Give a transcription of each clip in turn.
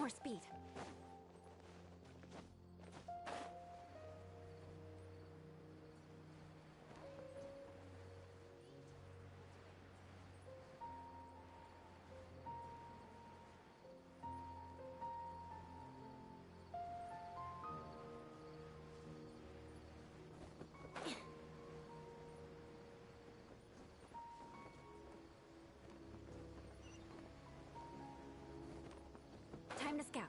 More speed. Time to scout.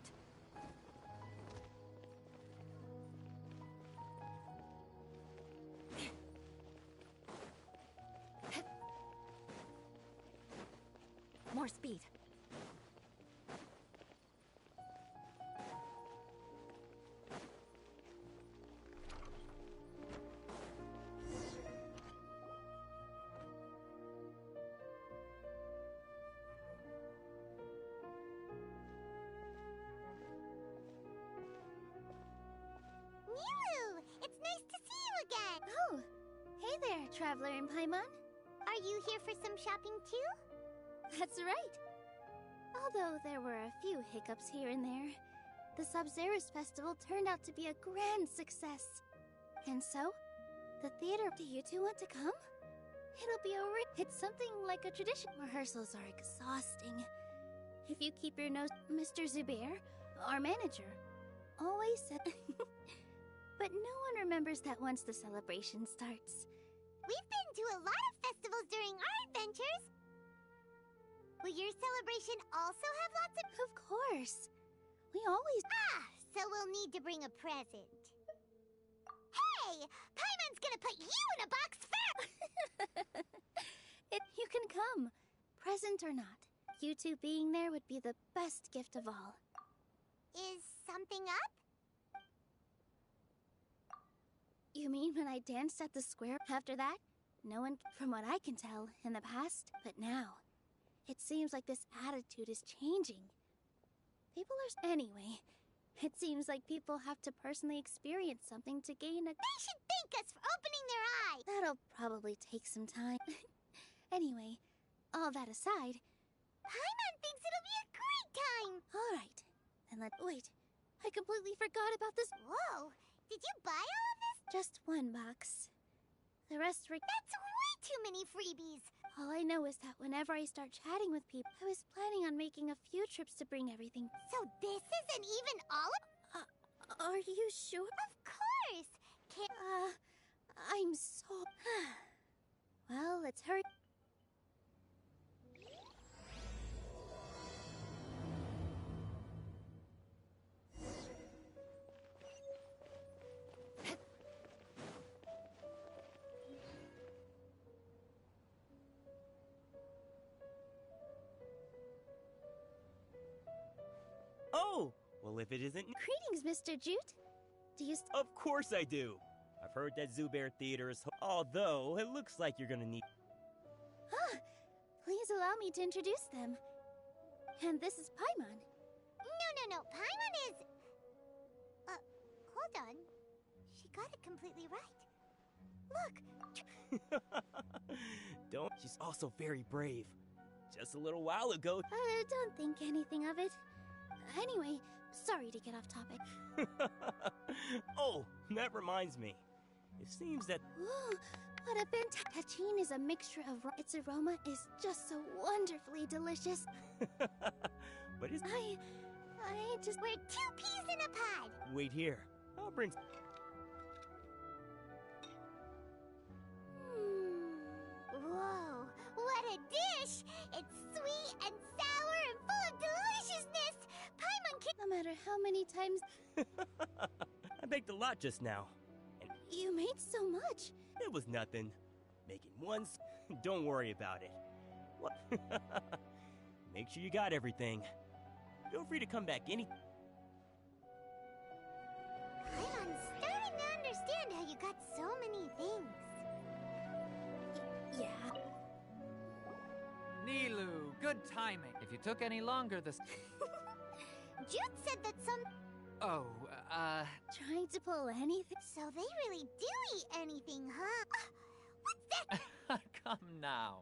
More speed. Milu! It's nice to see you again! Oh, hey there, Traveler in Paimon. Are you here for some shopping too? That's right. Although there were a few hiccups here and there, the Sabzeruz festival turned out to be a grand success. And so, the theater... Do you two want to come? It'll be It's something like a tradition. Rehearsals are exhausting. If you keep your nose... Mr. Zubair, our manager, always said... But no one remembers that once the celebration starts. We've been to a lot of festivals during our adventures. Will your celebration also have lots of... Of course. We always... Ah, so we'll need to bring a present. Hey! Paimon's gonna put you in a box first! You can come, present or not. You two being there would be the best gift of all. Is something up? You mean when I danced at the square? After that, no one, from what I can tell, in the past, but now, it seems like this attitude is changing. People are... Anyway, it seems like people have to personally experience something to gain a... They should thank us for opening their eyes! That'll probably take some time. Anyway, all that aside... Paimon thinks it'll be a great time! Alright, then wait, I completely forgot about this... Whoa! Did you buy all of this? Just one box. The rest were... That's way too many freebies! All I know is that whenever I start chatting with people, I was planning on making a few trips to bring everything. So this isn't even all of... Are you sure? Of course! I'm so... Well, let's hurry. Oh! Well, if it isn't... Greetings, Mr. Jute. Do you Of course I do! I've heard that Zubair Theater is... Although, it looks like you're gonna need... Please allow me to introduce them. And this is Paimon. No. Paimon is... hold on. She got it completely right. Look! Don't... She's also very brave. Just a little while ago... Don't think anything of it. Anyway, sorry to get off topic. Oh, that reminds me. It seems that... Ooh, what a Tachine is a mixture of... Its aroma is just so wonderfully delicious. But it's... I just... We're 2 peas in a pod! Wait here. I'll bring... Whoa, what a dish! It's sweet and sour and full of deliciousness! Paimon can... No matter how many times... I baked a lot just now. And You made so much. it was nothing. Making one... Don't worry about it. What? Make sure you got everything. Feel free to come back any... Paimon's starting to understand how you got so many things. Yeah. Nilou, good timing. If you took any longer, this... Jute said that some... Oh, Trying to pull anything. So they really do eat anything, huh? What's that? come now.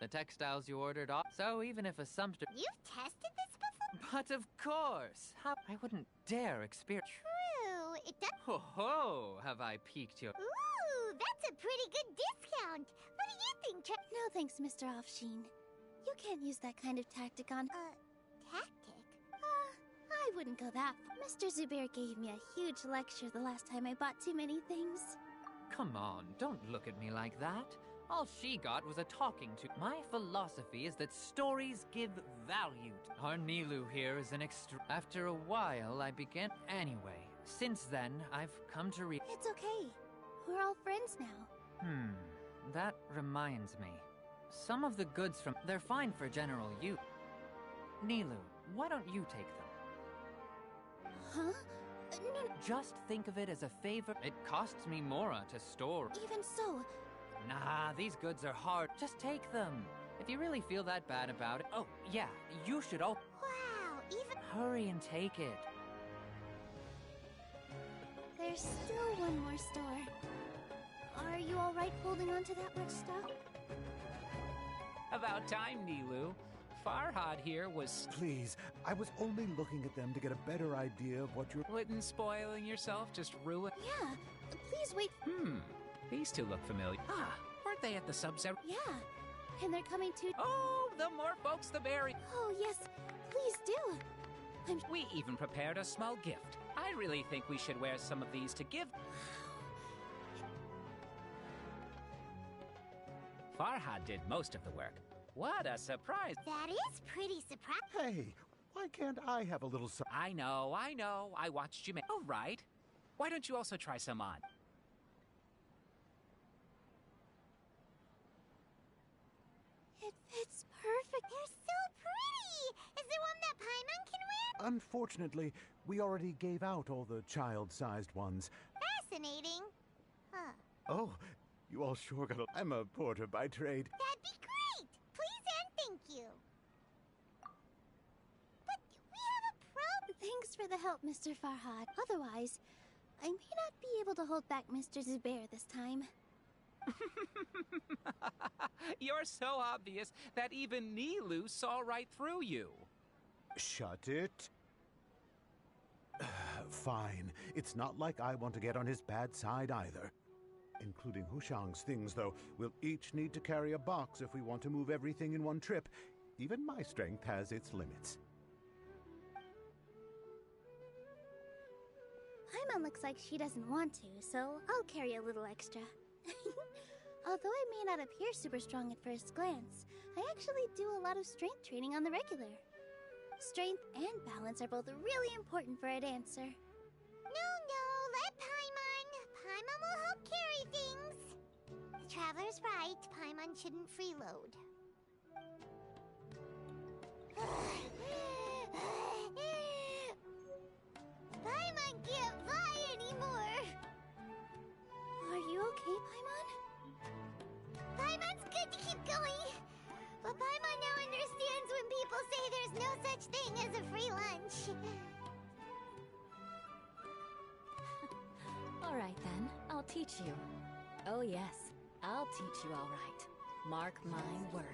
The textiles you ordered off, so even if a sumpter... You've tested this before? But of course! How I wouldn't dare experience. True, it does. Ho ho! Have I piqued your. Ooh, that's a pretty good discount. What do you think, No thanks, Mr. Offsheen. You can't use that kind of tactic on... tactic? I wouldn't go that far. Mr. Zubair gave me a huge lecture the last time I bought too many things. Come on, don't look at me like that. All she got was a talking to. My philosophy is that stories give value. Our Nilu here is an extra. After a while, I began. Anyway, since then, I've come to read. It's okay. We're all friends now. That reminds me. Some of the goods from. They're fine for general use. Nilu, why don't you take them? Huh? No, Just think of it as a favor. It costs me Mora to store. even so, Nah, these goods are hard. Just take them. If you really feel that bad about it. Oh, yeah, you should all. Wow, even. Hurry and take it. there's still one more store. Are you alright holding on to that much stuff? About time, Nilu. Farhad here was Please, I was only looking at them to get a better idea of what you're... splitting, spoiling yourself, just ruin. Yeah, please wait. These two look familiar. Ah, weren't they at the Sub-Zero? Yeah, and they're coming to... Oh, the more folks, the merrier. Oh, yes, please do. We even prepared a small gift. I really think we should wear some of these to give. Farhad did most of the work. What a surprise. That is pretty surprising. Hey, why can't I have a little... I know. I watched you make. All right. Why don't you also try some on? It fits perfect. They're so pretty. Is there one that Paimon can wear? Unfortunately, we already gave out all the child-sized ones. Fascinating. Huh. Oh, you all sure got a... I'm a porter by trade. That'd be great. Please and thank you. But we have a problem. Thanks for the help, Mr. Farhad. Otherwise, I may not be able to hold back Mr. Zubair this time. You're so obvious that even Nilu saw right through you. Shut it. Fine. It's not like I want to get on his bad side either. Including Hushang's things, though. We'll each need to carry a box if we want to move everything in one trip. Even my strength has its limits. Paimon looks like she doesn't want to, so I'll carry a little extra. Although I may not appear super strong at first glance, I actually do a lot of strength training on the regular. Strength and balance are both really important for a dancer. No, let Paimon. Paimon will help carry things. The Traveler's right. Paimon shouldn't freeload. Paimon can't fly anymore. Are you okay, Paimon? Paimon's good to keep going. But Paimon now understands when people say there's no such thing as a free lunch. All right, then. I'll teach you. Oh, yes. I'll teach you all right. Mark my words.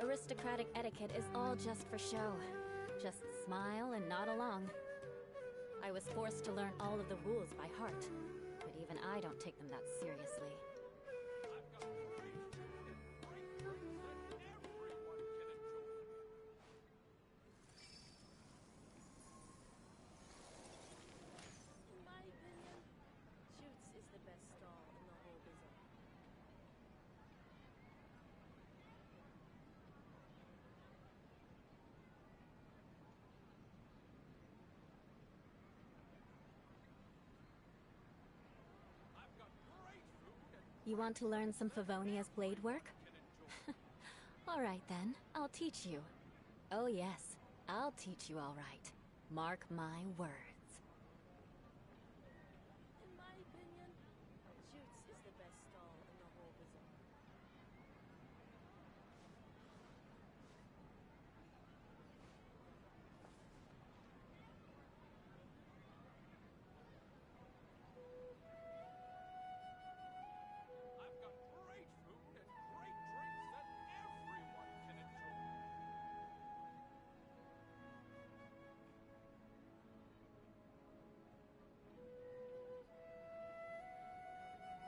Aristocratic etiquette is all just for show. Just smile and nod along. I was forced to learn all of the rules by heart, but even I don't take them that seriously. In my opinion, Shoots is the best stall in the whole business. You want to learn some Favonia's blade work? All right then, I'll teach you. Oh yes, I'll teach you all right. Mark my words. In my opinion, Shoots is the best stall in the whole bazaar. I've got great food and great drinks that everyone can enjoy.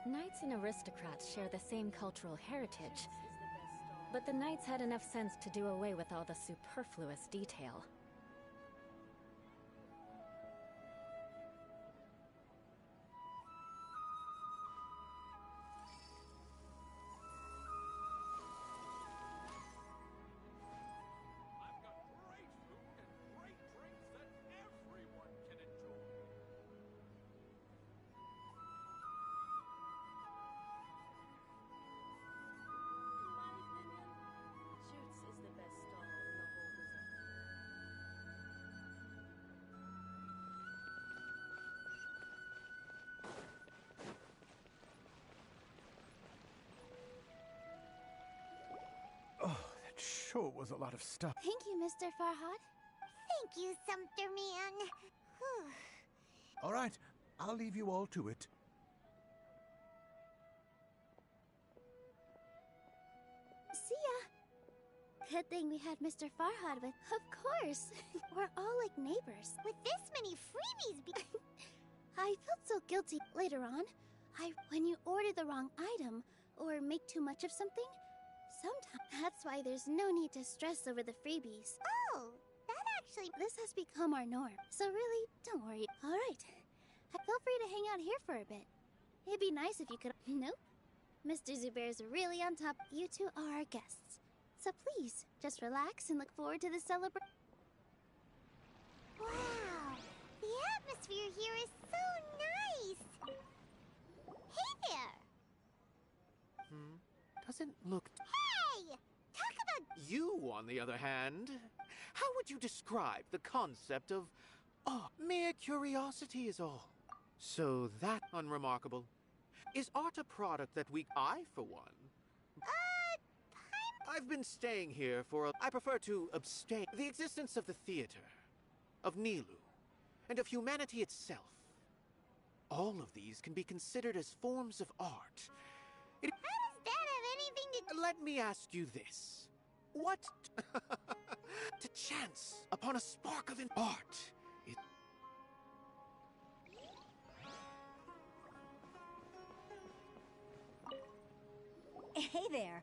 Knights and aristocrats share the same cultural heritage, Shoots is the best stall. but the knights had enough sense to do away with all the superfluous detail. I've got great food and great drinks that everyone can enjoy. In my opinion, Shoots is the best stall in the whole bazaar. Oh, that sure was a lot of stuff. Thank you, Mr. Farhad. Thank you, Sumpter Man. Whew. All right, I'll leave you all to it. See ya. Good thing we had Mr. Farhad with. Of course. We're all like neighbors. With this many freebies I felt so guilty later on. When you order the wrong item or make too much of something, sometimes that's why there's no need to stress over the freebies. Oh, that actually... This has become our norm, so really, don't worry. All right, feel free to hang out here for a bit. It'd be nice if you could. Nope, Mr. Zubair's really on top. You two are our guests, so please just relax and look forward to the celebration. Wow, the atmosphere here is so nice. Hey there. Doesn't look. Hey, talk about... You, on the other hand, how would you describe the concept of. Oh, mere curiosity is all. So that unremarkable. Is art a product that I, for one. I've been staying here for I prefer to abstain. The existence of the theater, of Nilu, and of humanity itself. All of these can be considered as forms of art. How does that have anything to... Let me ask you this. What to chance upon a spark of art? Hey there.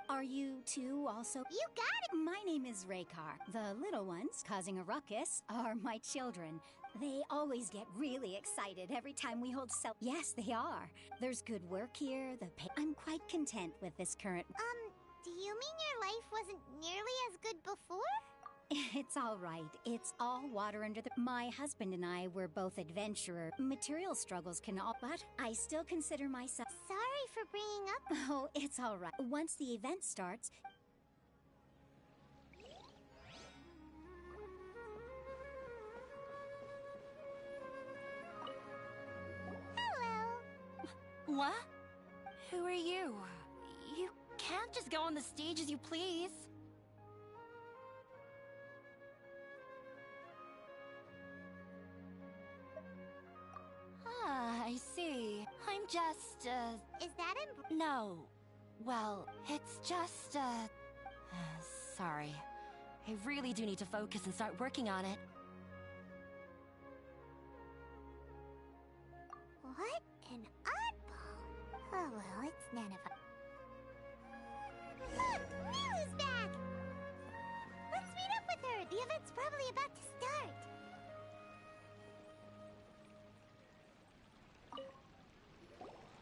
Are you two also? You got it! My name is Raykar. The little ones causing a ruckus are my children. They always get really excited every time we hold Yes, they are. There's good work here. I'm quite content with this current. Do you mean your life wasn't nearly as good before? It's all right. It's all water under the. My husband and I were both adventurer. Material struggles can all. But I still consider myself. Sorry for bringing up... Oh, it's all right. Once the event starts. Hello. What? Who are you? You can't just go on the stage as you please. Ah, I see. I'm just, Is that no. Well, it's just, sorry. I really do need to focus and start working on it. What an oddball. Oh well, it's none of us. Look! Milu's back! Let's meet up with her. The event's probably about to start.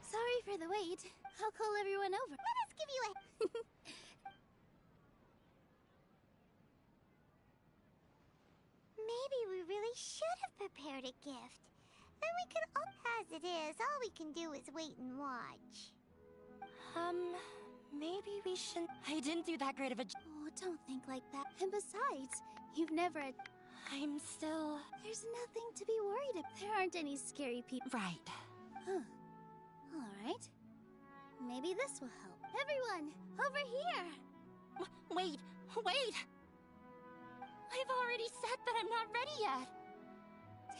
Sorry for the wait. I'll call everyone over. Let us give you a... Maybe we really should have prepared a gift. Then we could all... As it is, all we can do is wait and watch. Maybe we shouldn't. I didn't do that great of a Oh, don't think like that. And besides, you've never... I'm still... There's nothing to be worried about. There aren't any scary people. Right. Huh. Alright. Maybe this will help. Everyone, over here! Wait! I've already said that I'm not ready yet!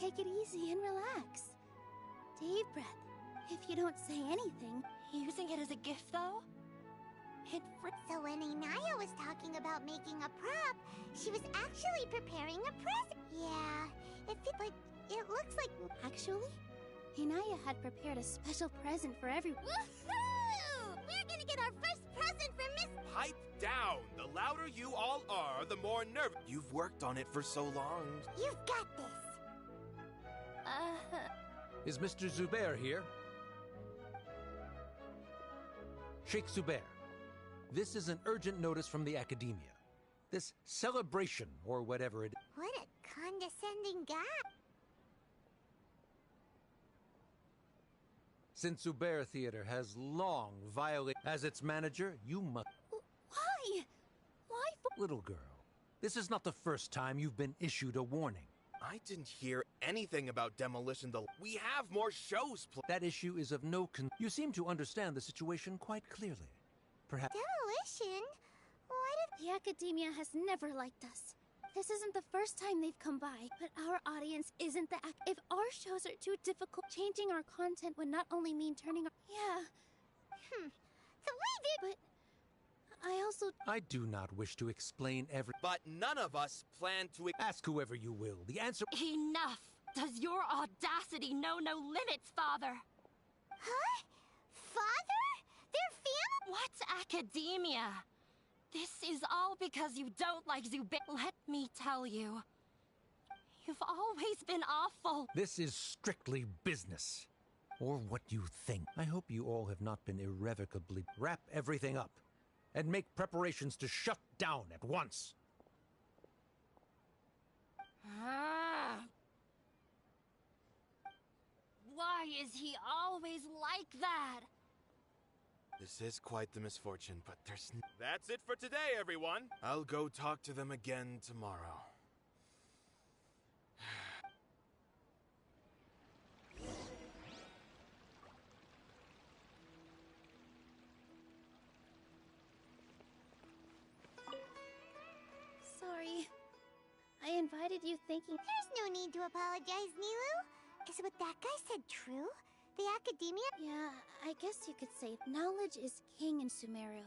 Take it easy and relax. Deep breath. If you don't say anything... Using it as a gift, though? So when Inaya was talking about making a prop, she was actually preparing a present. Yeah, but it looks like... Actually, Inaya had prepared a special present for everyone. Woohoo! We're gonna get our first present for Miss... Pipe down! The louder you all are, the more nervous. You've worked on it for so long. You've got this. Is Mr. Zubair here? Sheikh Zubair, this is an urgent notice from the Academia. This celebration, or whatever it is. What a condescending guy. Since Zubair Theater has long violated... As its manager, you must... Why? Why for... Little girl, this is not the first time you've been issued a warning. I didn't hear anything about demolition. We have more shows That issue is of no You seem to understand the situation quite clearly. Perhaps... Demolition? Why did... The Academia has never liked us. This isn't the first time they've come by, but our audience isn't the If our shows are too difficult, changing our content would not only mean turning our... Yeah. The way they... But... I also... I do not wish to explain every... But none of us plan to... Ask whoever you will. The answer... Enough! Does your audacity know no limits, Father? Huh? Father? Their family? What academia? This is all because you don't like Zubair. Let me tell you. You've always been awful. This is strictly business. Or what you think. I hope you all have not been irrevocably... Wrap everything up. And make preparations to shut down at once. Why is he always like that? This is quite the misfortune, but there's... That's it for today, everyone! I'll go talk to them again tomorrow. Sorry. I invited you thinking... There's no need to apologize, Nilou. Is what that guy said true? The Academia? Yeah, I guess you could say knowledge is king in Sumeru,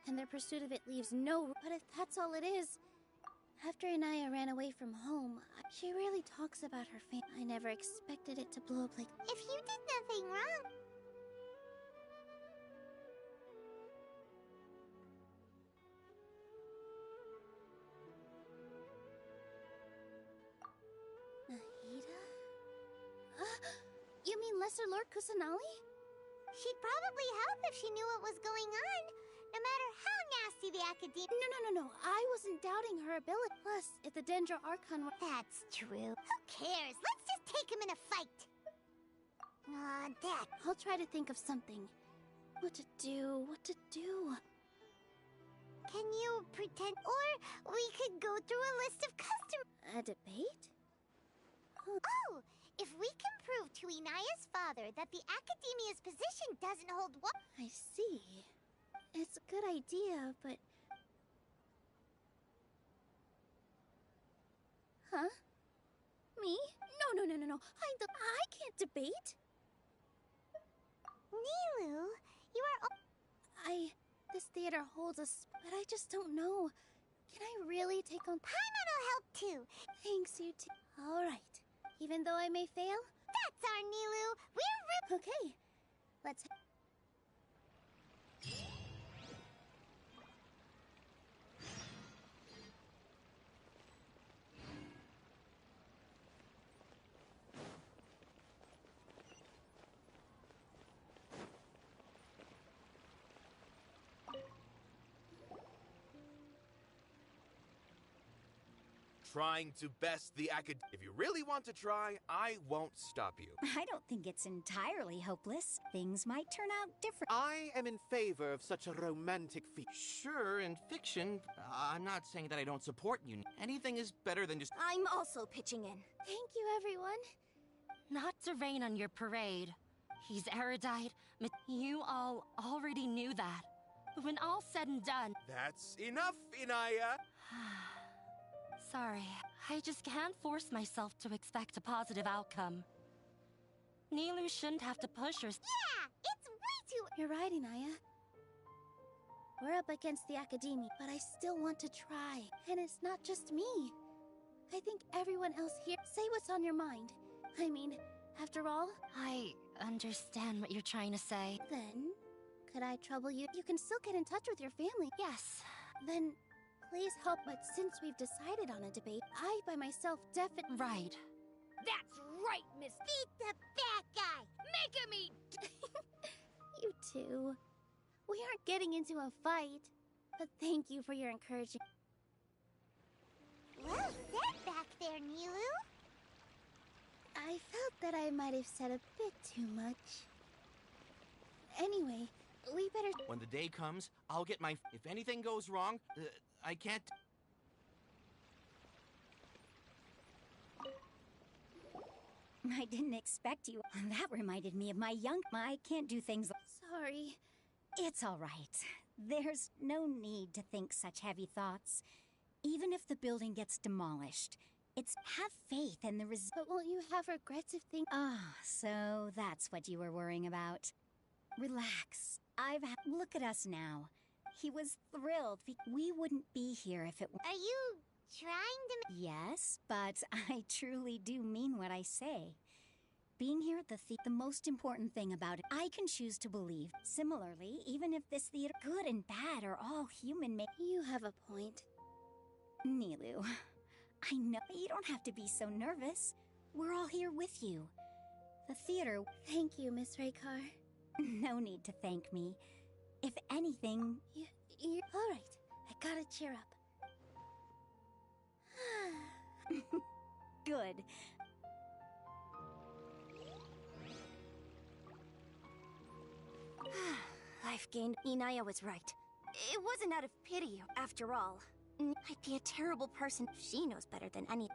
and their pursuit of it leaves no... But if that's all it is... After Inaya ran away from home, she really talks about her fame. I never expected it to blow up like... If you did nothing wrong... Nahida? You mean Lesser Lord Kusanali? She'd probably help if she knew what was going on, no matter how nasty the Academia... No. I wasn't doubting her ability. Plus, if the Dendro Archon were... That's true. Who cares? Let's just take him in a fight. Aw, Dad. I'll try to think of something. What to do. Can you pretend... Or we could go through a list of customers... A debate? Oh! If we can prove to Inaya's father that the Academia's position doesn't hold water... I see. It's a good idea, but... Huh? Me? No. I can't debate. Nilou, you are... This theater holds us, but I just don't know. Can I really take on... Paimon will help too. Thanks, you two. All right. Even though I may fail? That's our Nilou. We're Okay. Let's... trying to best the acad. If you really want to try, I won't stop you. I don't think it's entirely hopeless. Things might turn out different. I am in favor of such a romantic feat. Sure, in fiction, I'm not saying that I don't support you. Anything is better than just. I'm also pitching in. Thank you, everyone. Not to rain on your parade. He's erudite, but you all already knew that. But when all's said and done... That's enough, Inaya! Sorry, I just can't force myself to expect a positive outcome. Nilu shouldn't have to push her... Yeah, it's way too... You're right, Inaya. We're up against the Academy, but I still want to try. And it's not just me. I think everyone else here... Say what's on your mind. I mean, after all... I understand what you're trying to say. Then, could I trouble you? You can still get in touch with your family. Yes. Then, please help. But since we've decided on a debate, I by myself definitely... Right. That's right, Miss. Beat the bad guy! Make him eat! You two. We aren't getting into a fight. But thank you for your encouragement. Well said back there, Nilu. I felt that I might have said a bit too much. Anyway, we better... When the day comes, I'll get my... If anything goes wrong, I can't... I didn't expect you. That reminded me of my young... I can't do things... Sorry. It's all right. There's no need to think such heavy thoughts. Even if the building gets demolished, it's... Have faith in the But won't you have regrets if things... Ah, so that's what you were worrying about. Relax. Look at us now. He was thrilled. We wouldn't be here if it... Are you trying to... Yes, but I truly do mean what I say. Being here at the most important thing about it, I can choose to believe. Similarly, even if this theater, good and bad, are all human made. You have a point. Nilu, I know you don't have to be so nervous. We're all here with you. The theater... Thank you, Miss Raykar. No need to thank me. If anything... You're... All right, I gotta cheer up. Good. I've gained... Inaya was right. It wasn't out of pity, after all. I'd be a terrible person if she knows better than any...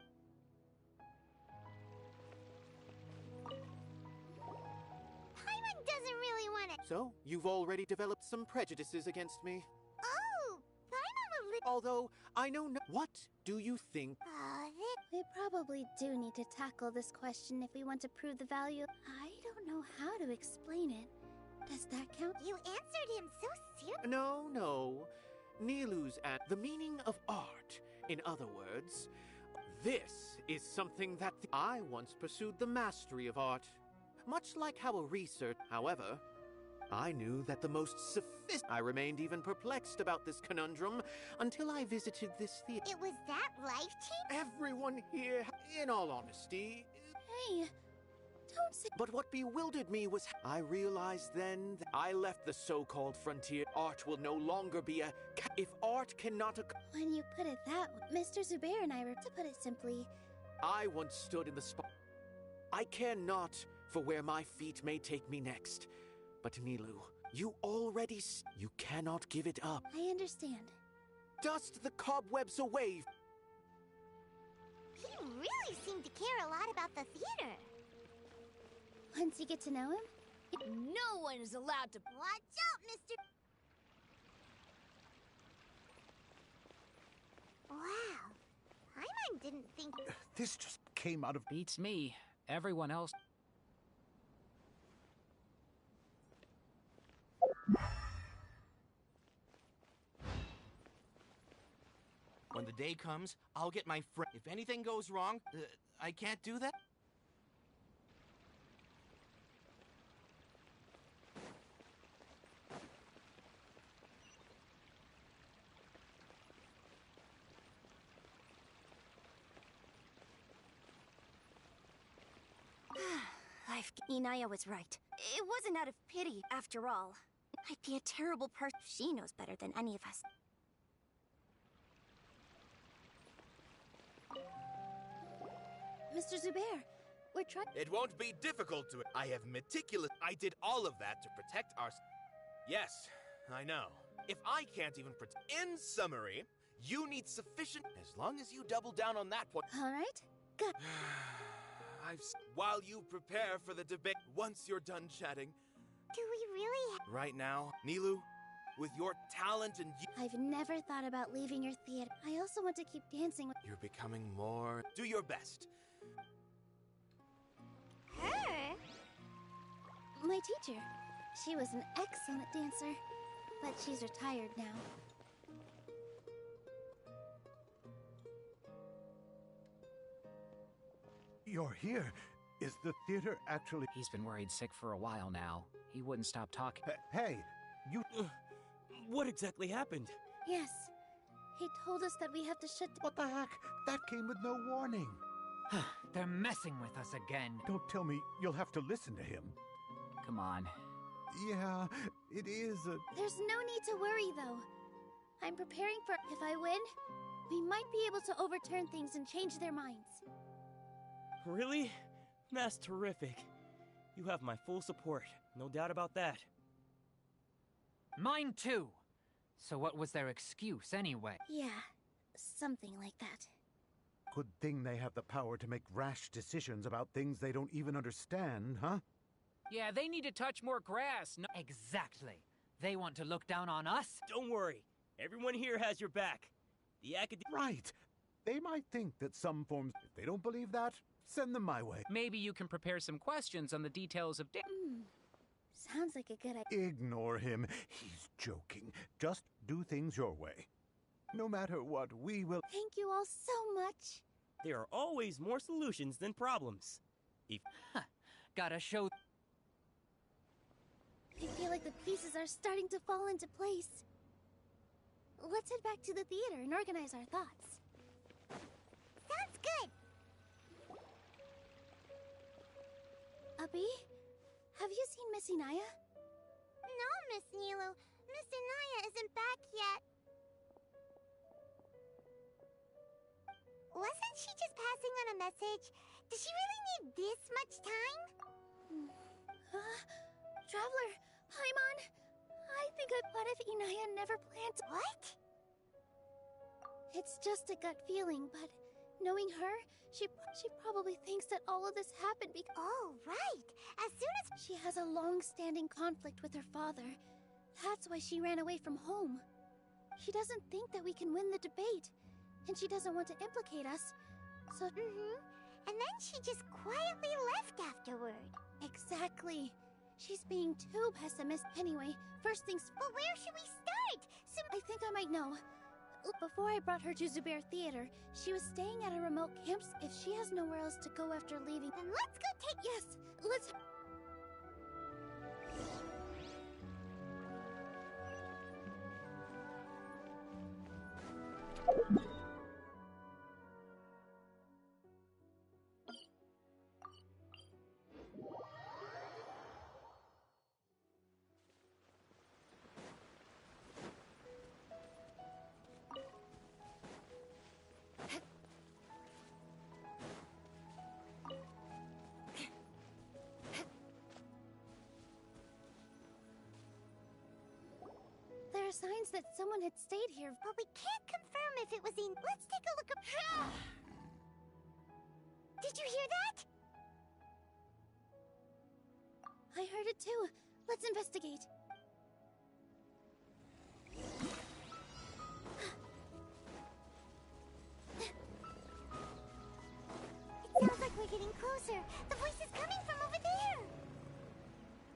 Paimon doesn't really want it. So, you've already developed some prejudices against me. Oh, Paimon will... Although, I know no... What do you think? We probably do need to tackle this question if we want to prove the value. I don't know how to explain it. Does that count? You answered him so seriously. No. Nilu's at the meaning of art. In other words, this is something that I once pursued the mastery of art. Much like how a research, however, I knew that the most sophisticated... I remained even perplexed about this conundrum until I visited this theater. It was that life-changing? Everyone here, in all honesty... Hey, don't say... But what bewildered me was I realized then that I left the so-called frontier. Art will no longer be a... If art cannot... When you put it that way, Mr. Zubair and I were... To put it simply... I once stood in the spot. I care not for where my feet may take me next. But Nilu, you already... You cannot give it up. I understand. Dust the cobwebs away. He really seemed to care a lot about the theater. Once you get to know him, no one is allowed to... Watch out, Mr... Wow. Paimon didn't think... This just came out of... Beats me. Everyone else... When the day comes, I'll get my friend. If anything goes wrong, I can't do that? Inaya was right. It wasn't out of pity, after all. I'd be a terrible person. She knows better than any of us. Mr. Zubair, we're trying. It won't be difficult to. I have meticulous. I did all of that to protect our. Yes, I know. If I can't even protect. In summary, you need sufficient. As long as you double down on that point. All right. Good. While you prepare for the debate, once you're done chatting. Do we really? Right now, Nilou, with your talent and I've never thought about leaving your theater. I also want to keep dancing with. you're becoming more. Do your best. Her? My teacher. She was an excellent dancer, but she's retired now. You're here. Is the theater actually... He's been worried sick for a while now. He wouldn't stop talking. Hey, you... What exactly happened? Yes. He told us that we have to shut down. What the heck? That came with no warning. They're messing with us again. Don't tell me you'll have to listen to him. Come on. Yeah, it is a... There's no need to worry, though. I'm preparing for... If I win, we might be able to overturn things and change their minds. Really? That's terrific. You have my full support. No doubt about that. Mine too. So what was their excuse anyway? Yeah, something like that. Good thing they have the power to make rash decisions about things they don't even understand, huh? Yeah, they need to touch more grass. No Exactly. They want to look down on us? Don't worry. Everyone here has your back. The Right. They might think that some forms... If they don't believe that, send them my way. Maybe you can prepare some questions on the details of Sounds like a good idea. Ignore him. He's joking. Just do things your way. No matter what, we will... Thank you all so much. There are always more solutions than problems. If... Gotta show... I feel like the pieces are starting to fall into place. Let's head back to the theater and organize our thoughts. Sounds good. Abby, have you seen Miss Inaya? No, Miss Nilou. Miss Inaya isn't back yet. Wasn't she just passing on a message? Does she really need this much time? Traveler, Paimon, I think what if Inaya never planned to... What? It's just a gut feeling, but knowing her, she probably thinks that all of this happened because... Oh, right. As soon as... She has a long-standing conflict with her father. That's why she ran away from home. She doesn't think that we can win the debate, and she doesn't want to implicate us, so... And then she just quietly left afterward. Exactly. She's being too pessimistic. Anyway, first things... But where should we start? I think I might know. Before I brought her to Zubair Theater, she was staying at a remote camp. If she has nowhere else to go after leaving... Then let's go take... Yes, let's... There are signs that someone had stayed here. But we can't confirm if it was in... Let's take a look at... Did you hear that? I heard it too. Let's investigate. It sounds like we're getting closer. The voice is coming from over there.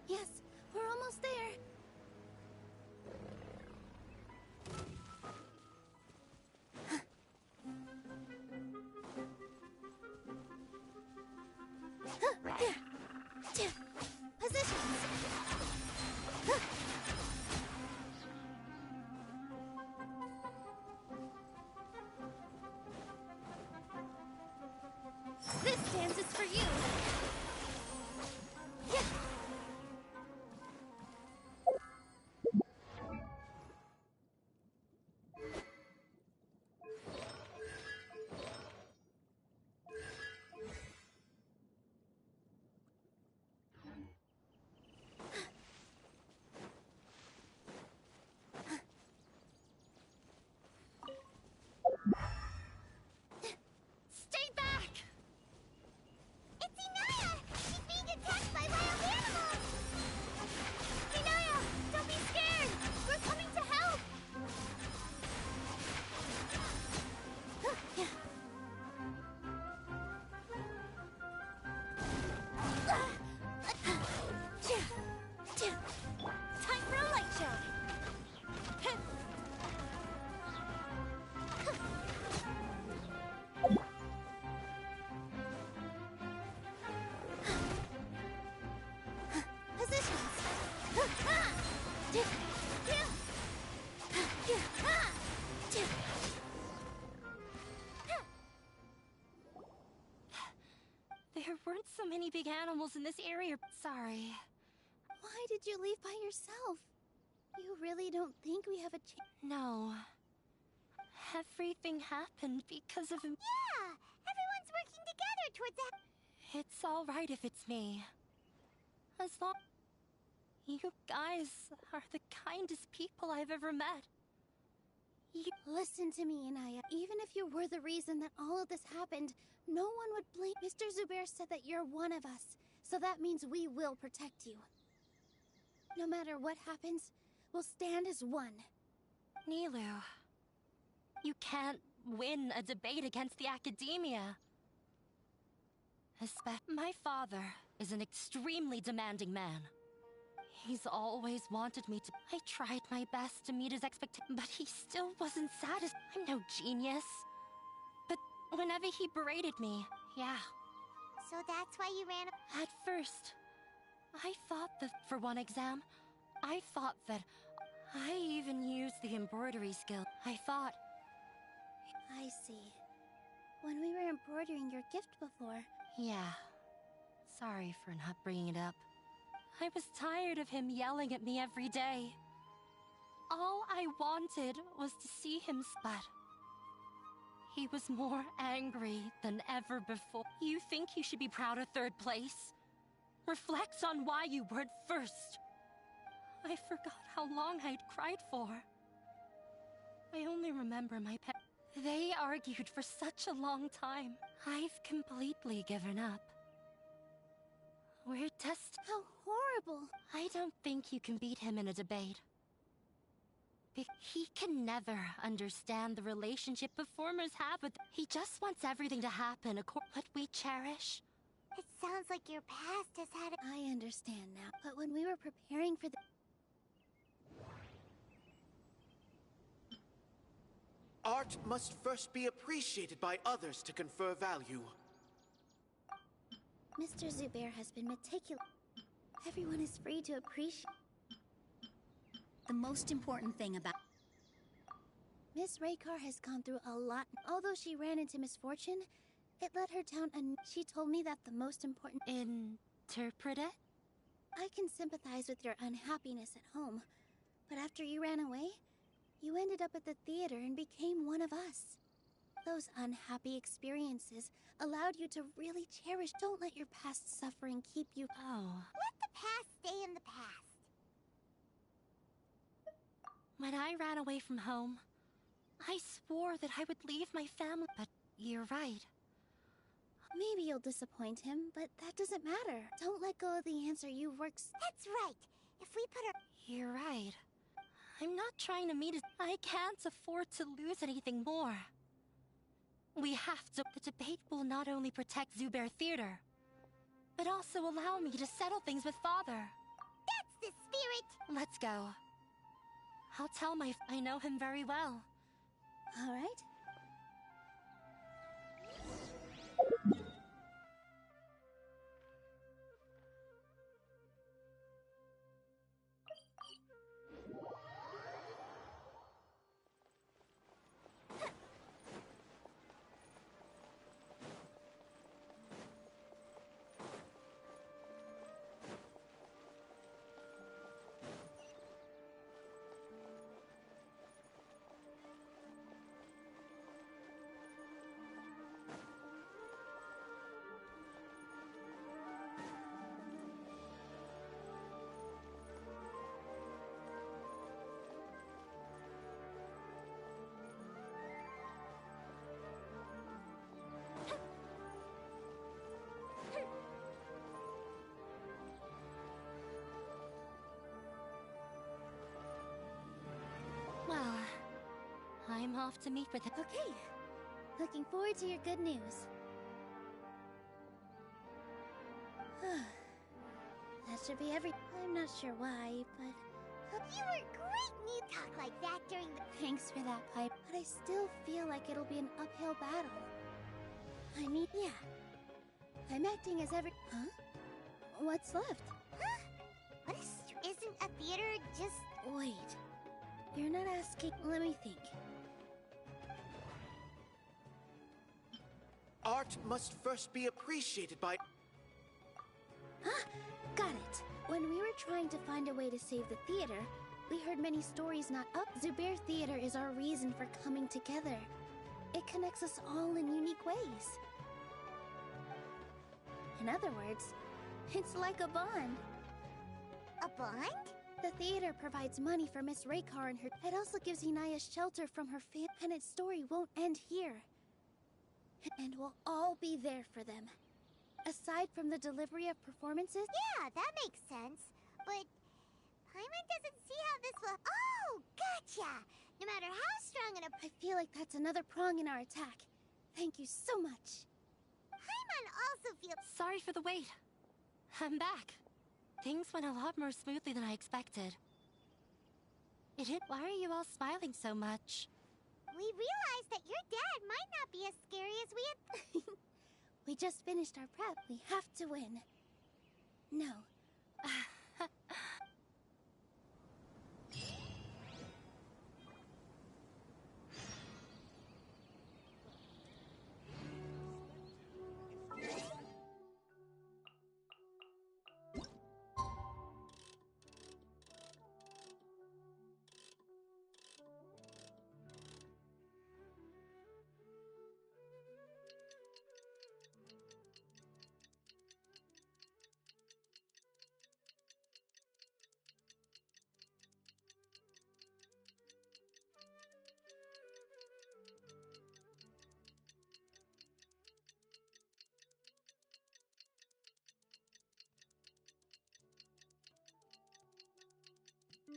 Yes, we're almost there. Positions. There weren't so many big animals in this area. Sorry. Why did you leave by yourself? You really don't think we have a chance? No. Everything happened because of him. Yeah! Everyone's working together towards that. It's all right if it's me. As long... You guys are the kindest people I've ever met. Listen to me, Inaya. Even if you were the reason that all of this happened, no one would blame. Mr. Zubair said that you're one of us, so that means we will protect you. No matter what happens, we'll stand as one. Nilou, you can't win a debate against the academia. My father is an extremely demanding man. He's always wanted me to... I tried my best to meet his expectations, but he still wasn't satisfied. I'm no genius. But whenever he berated me, yeah. So that's why you ran... At first, I thought that for one exam, I thought that I even used the embroidery skill. I thought... I see. When we were embroidering your gift before... Yeah. Sorry for not bringing it up. I was tired of him yelling at me every day. All I wanted was to see him but he was more angry than ever before. You think you should be proud of third place? Reflect on why you weren't first. I forgot how long I'd cried for. I only remember my pet. They argued for such a long time. I've completely given up. We're just... How horrible! I don't think you can beat him in a debate. He can never understand the relationship performers have with... He just wants everything to happen according to what we cherish. It sounds like your past has had... I understand now, but when we were preparing for the... Art must first be appreciated by others to confer value. Mr. Zubair has been meticulous. Everyone is free to appreciate. The most important thing about... Miss Raykar has gone through a lot. Although she ran into misfortune, it led her down and she told me that the most important... Interpret it? I can sympathize with your unhappiness at home, but after you ran away, you ended up at the theater and became one of us. Those unhappy experiences allowed you to really cherish. Don't let your past suffering keep you... Oh. Let the past stay in the past. When I ran away from home, I swore that I would leave my family. But you're right. Maybe you'll disappoint him, but that doesn't matter. Don't let go of the answer you worked... That's right. If we put our... You're right. I'm not trying to meet his... I can't afford to lose anything more. We have to... The debate will not only protect Zubair Theater, but also allow me to settle things with Father. That's the spirit! Let's go. I'll tell my... I know him very well. All right. Well, I'm off to meet with him. Okay. Looking forward to your good news. That should be every... I'm not sure why, but... You were great when you talk like that during the... Thanks for that, Pipe. But I still feel like it'll be an uphill battle. I mean, yeah. I'm acting as every... Huh? What's left? Huh? What is... Isn't a theater just... Wait. You're not asking. Let me think. Art must first be appreciated by... Got it. When we were trying to find a way to save the theater, we heard many stories not up. Zubair Theater is our reason for coming together. It connects us all in unique ways. In other words, it's like a bond. A bond? The theater provides money for Miss Raykar and her. It also gives Inaya shelter from her and its story won't end here. And we'll all be there for them. Aside from the delivery of performances. Yeah, that makes sense. But Paimon doesn't see how this will. Oh, gotcha! No matter how strong an. I feel like that's another prong in our attack. Thank you so much. Paimon also feels. Sorry for the wait. I'm back. Things went a lot more smoothly than I expected. Why are you all smiling so much? We realized that your dad might not be as scary as we had. We just finished our prep. We have to win. No.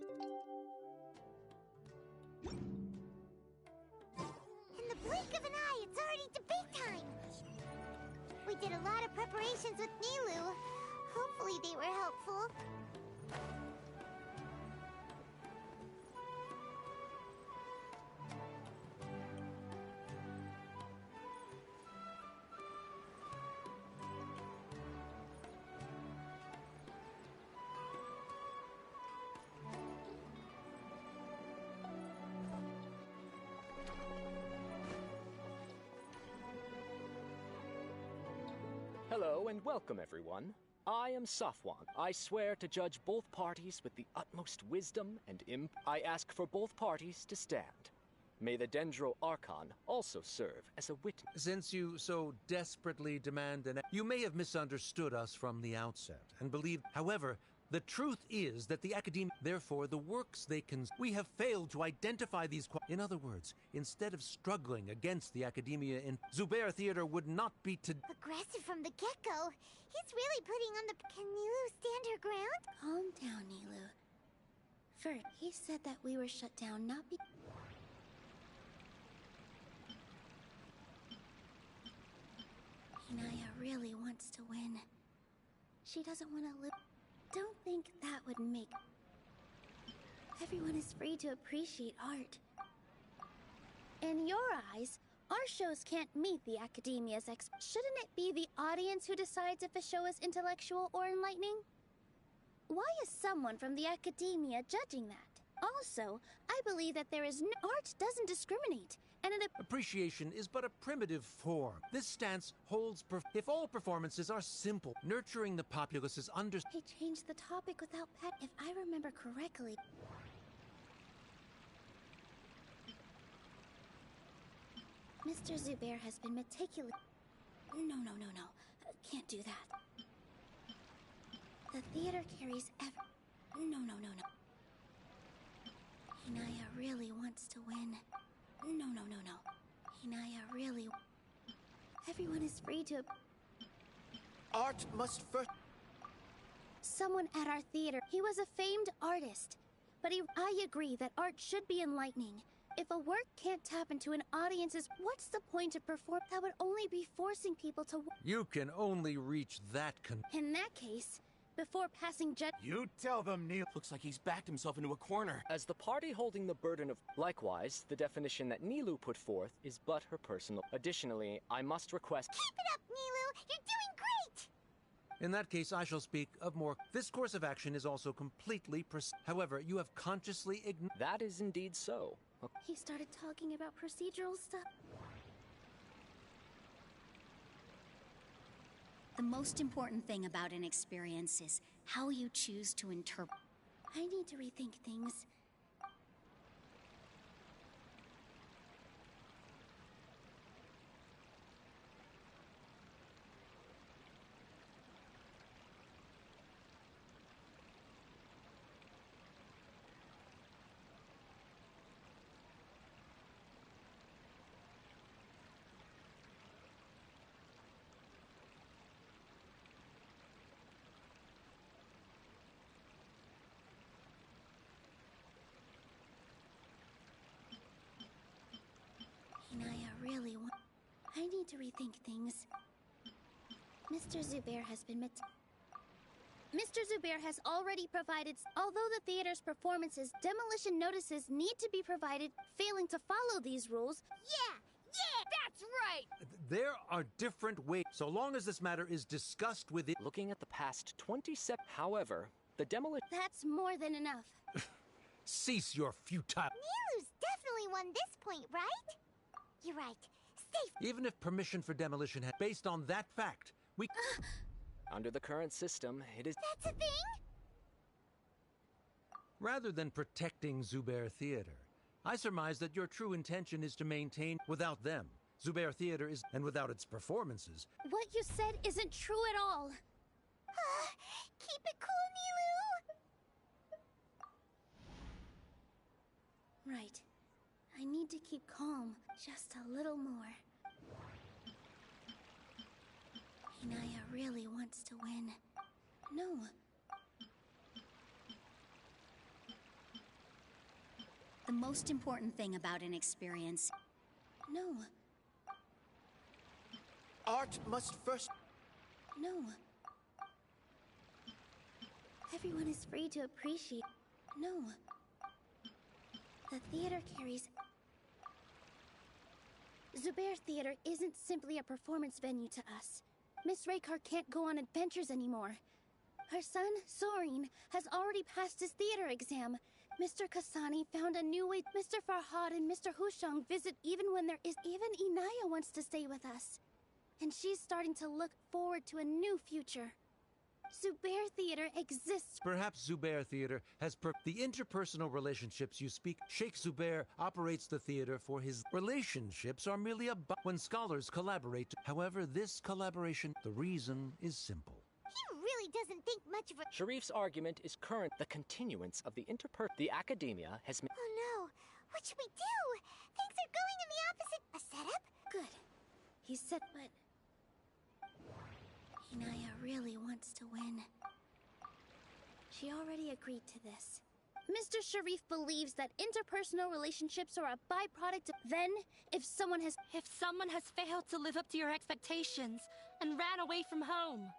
In the blink of an eye, it's already debate time! We did a lot of preparations with Nilou. Hopefully they were helpful. Hello and welcome, everyone. I am Safwan. I swear to judge both parties with the utmost wisdom and I ask for both parties to stand. May the Dendro Archon also serve as a witness. Since you so desperately demand you may have misunderstood us from the outset and believed. However, the truth is that the Academia, therefore the works they we have failed to identify these in other words, instead of struggling against the Academia in Zubair Theater would not be aggressive from the get-go. He's really putting on the... Can Nilou stand her ground? Calm down, Nilou. First, he said that we were shut down not be... Inaya really wants to win. She doesn't want to lose. Don't think that would make... Everyone is free to appreciate art. In your eyes, our shows can't meet the Academia's Shouldn't it be the audience who decides if a show is intellectual or enlightening? Why is someone from the Academia judging that? Also, I believe that there is art doesn't discriminate, and appreciation is but a primitive form. This stance holds if all performances are simple, nurturing the populace's He changed the topic without if I remember correctly. Mr. Zubair has been meticulous. No. Can't do that. The theater carries No. Inaya really wants to win. No. Inaya really... Everyone is free to... Art must first... Someone at our theater. He was a famed artist. But I agree that art should be enlightening. If a work can't tap into an audience's... What's the point of perform? That would only be forcing people to... You can only reach that In that case, before passing You tell them, Neil. Looks like he's backed himself into a corner. As the party holding the burden of... Likewise, the definition that Nilou put forth is but her personal... Additionally, I must request... Keep it up, Nilou! You're doing great! In that case, I shall speak of more. This course of action is also completely However, you have consciously ignored. That is indeed so. He started talking about procedural stuff. The most important thing about an experience is how you choose to interpret. I need to rethink things. Really want. I need to rethink things. Mr. Zubair has been Mr. Zubair has already provided. Although the theater's performances, demolition notices need to be provided. Failing to follow these rules. Yeah, that's right! There are different ways, so long as this matter is discussed with it. Looking at the past 27. However, the demolition. That's more than enough. Cease your futile. Nilu's definitely won this point, right? You're right. Safe. Even if permission for demolition had based on that fact, we Under the current system, it is. That's a thing? Rather than protecting Zubair Theater, I surmise that your true intention is to maintain without them. Zubair Theater is, and without its performances. What you said isn't true at all. Keep it cool, Nilu. Right. I need to keep calm, just a little more. Inaya really wants to win. No. The most important thing about an experience. No. Art must first. No. Everyone is free to appreciate. No. The theater carries. Zubair Theater isn't simply a performance venue to us. Miss Raykar can't go on adventures anymore. Her son, Sorin, has already passed his theater exam. Mr. Kasani found a new way. Mr. Farhad and Mr. Hushang visit even when there is. Even Inaya wants to stay with us. And she's starting to look forward to a new future. Zubair Theater exists. Perhaps Zubair Theater has the interpersonal relationships you speak. Sheikh Zubair operates the theater for his relationships are merely when scholars collaborate. However, this collaboration, the reason is simple. He really doesn't think much of it. Sharif's argument is current. The continuance of the The academia has. Oh no! What should we do? Things are going in the opposite. A setup? Good. He said, but Inaya really wants to win. She already agreed to this. Mr. Sharif believes that interpersonal relationships are a byproduct of. Then, if someone has failed to live up to your expectations and ran away from home,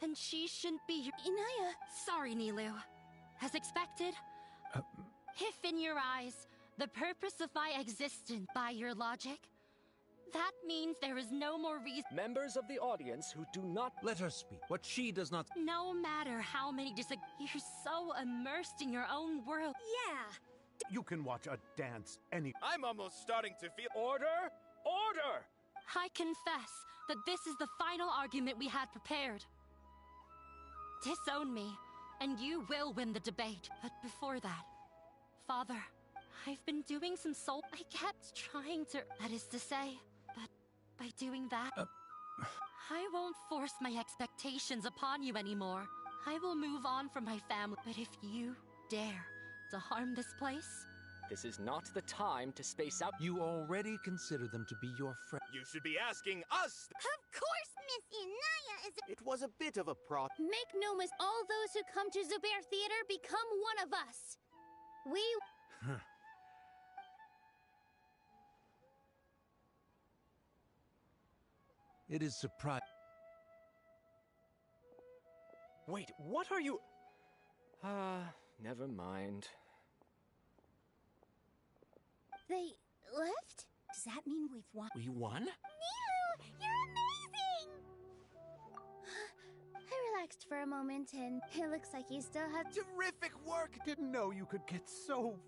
then she shouldn't be your. Inaya! Sorry, Nilu. As expected, if in your eyes, the purpose of my existence by your logic, that means there is no more reason. Members of the audience who do not. Let her speak. What she does not. No matter how many you're so immersed in your own world. Yeah. You can watch a dance any. I'm almost starting to feel. Order! Order! I confess that this is the final argument we had prepared. Disown me, and you will win the debate. But before that, Father, I've been doing some soul. I kept trying to. That is to say, that by doing that, I won't force my expectations upon you anymore. I will move on from my family. But if you dare to harm this place, this is not the time to space out. You already consider them to be your friend. You should be asking us. Of course, Miss Inaya is. It was a bit of a Make no mistake, all those who come to Zubair Theater become one of us. We. It is surprising. Wait, what are you? Never mind. They left? Does that mean we've won? We won? Nilu, you're amazing! I relaxed for a moment, and it looks like you still have terrific work. Didn't know you could get so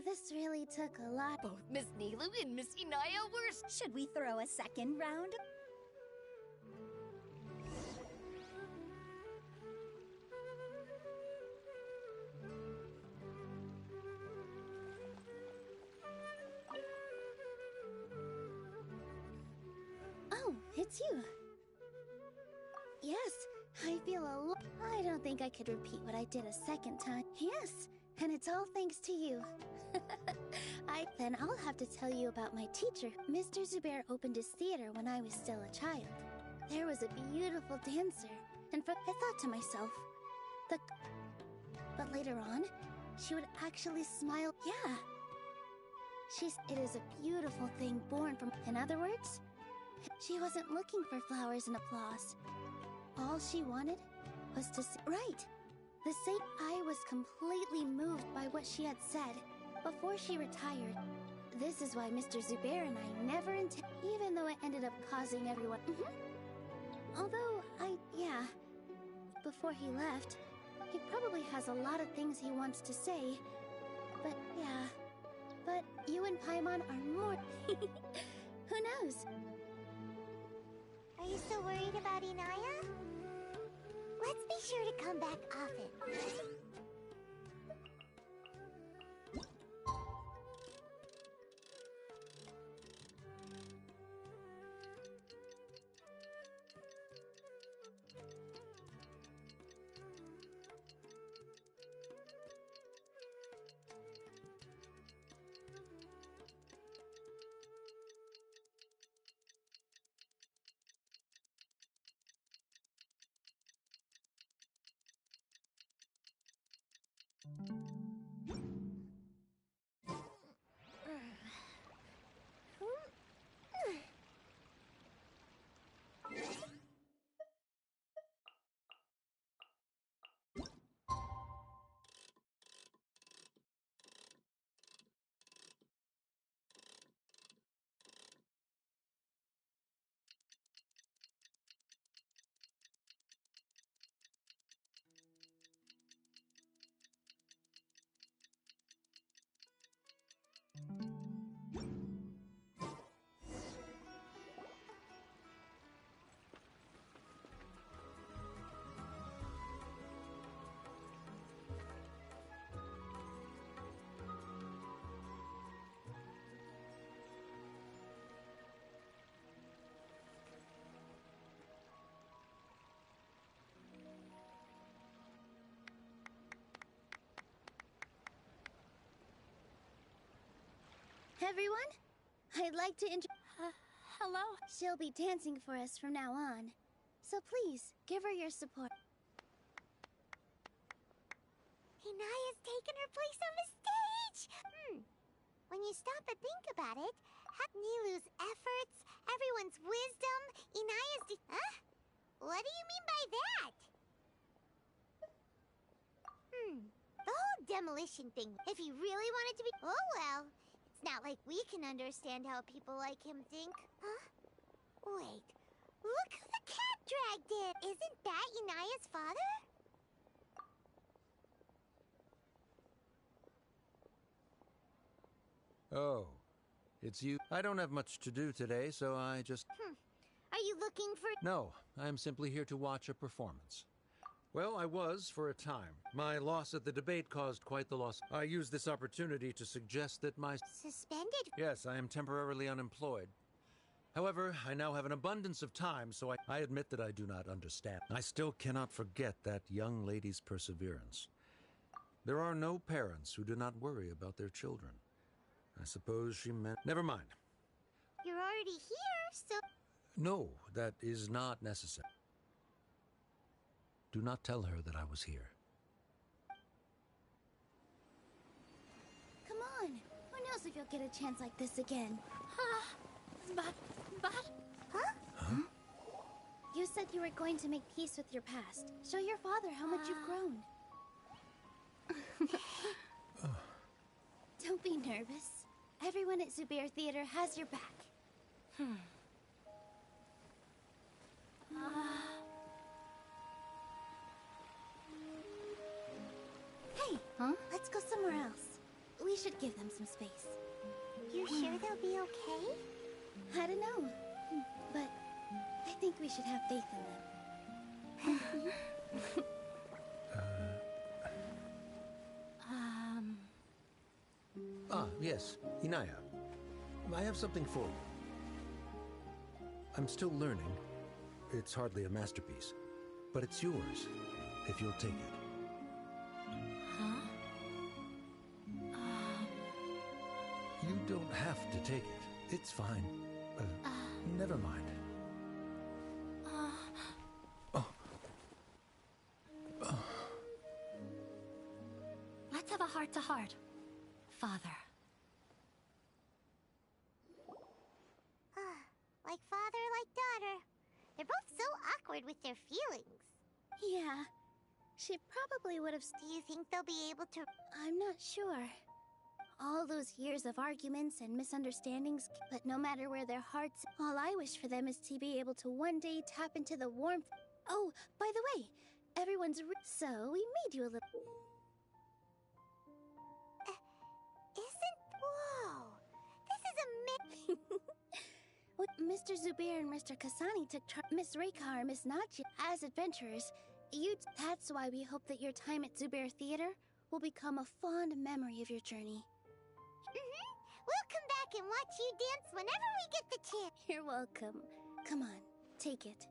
this really took a lot. Both Miss Nilu and Miss Inaya were... Should we throw a second round? Oh, it's you. Yes, I feel I don't think I could repeat what I did a second time. Yes, and it's all thanks to you. Then I'll have to tell you about my teacher. Mr. Zubair opened his theater when I was still a child. There was a beautiful dancer, and I thought to myself, but later on, she would actually smile. Yeah. It is a beautiful thing born from, in other words, she wasn't looking for flowers and applause. All she wanted was to see. Right. The same. I was completely moved by what she had said before she retired. This is why Mr. Zubair and I never even though it ended up causing everyone. Although, yeah. Before he left, he probably has a lot of things he wants to say. But, yeah. But you and Paimon are more. Who knows? Are you still worried about Inaya? Let's be sure to come back often. Everyone, I'd like to hello? She'll be dancing for us from now on. So please, give her your support. Inaya's taken her place on the stage! When you stop and think about it, Nilu's efforts, everyone's wisdom, Inaya's huh? What do you mean by that? The whole demolition thing, if he really wanted to be— oh well. It's not like we can understand how people like him think. Huh? Wait. Look who the cat dragged in! Isn't that Inaya's father? Oh, it's you. I don't have much to do today, so I just... Are you looking for— No, I'm simply here to watch a performance. Well, I was for a time. My loss at the debate caused quite the loss. I used this opportunity to suggest that my... Suspended? Yes, I am temporarily unemployed. However, I now have an abundance of time, so I admit that I do not understand. I still cannot forget that young lady's perseverance. There are no parents who do not worry about their children. I suppose she meant... Never mind. You're already here, so... No, that is not necessary. Do not tell her that I was here. Come on. Who knows if you'll get a chance like this again? But... Huh? You said you were going to make peace with your past. Show your father how much you've grown. Don't be nervous. Everyone at Zubair Theater has your back. We should give them some space. You sure they'll be okay? I don't know, but I think we should have faith in them. Yes, Inaya. I have something for you. I'm still learning. It's hardly a masterpiece, but it's yours, if you'll take it. Huh? You don't have to take it. It's fine. Never mind. Let's have a heart-to-heart. Father. Like father, like daughter. They're both so awkward with their feelings. Yeah. She probably would have... Do you think they'll be able to... I'm not sure. All those years of arguments and misunderstandings, but no matter where their hearts... All I wish for them is to be able to one day tap into the warmth... Oh, by the way, everyone's... So, we made you a little... Whoa! This is a What Mr. Zubair and Mr. Kasani took Miss Reykar and Miss Nadja as adventurers. That's why we hope that your time at Zubair Theater will become a fond memory of your journey. We'll come back and watch you dance whenever we get the chance. You're welcome. Come on, take it.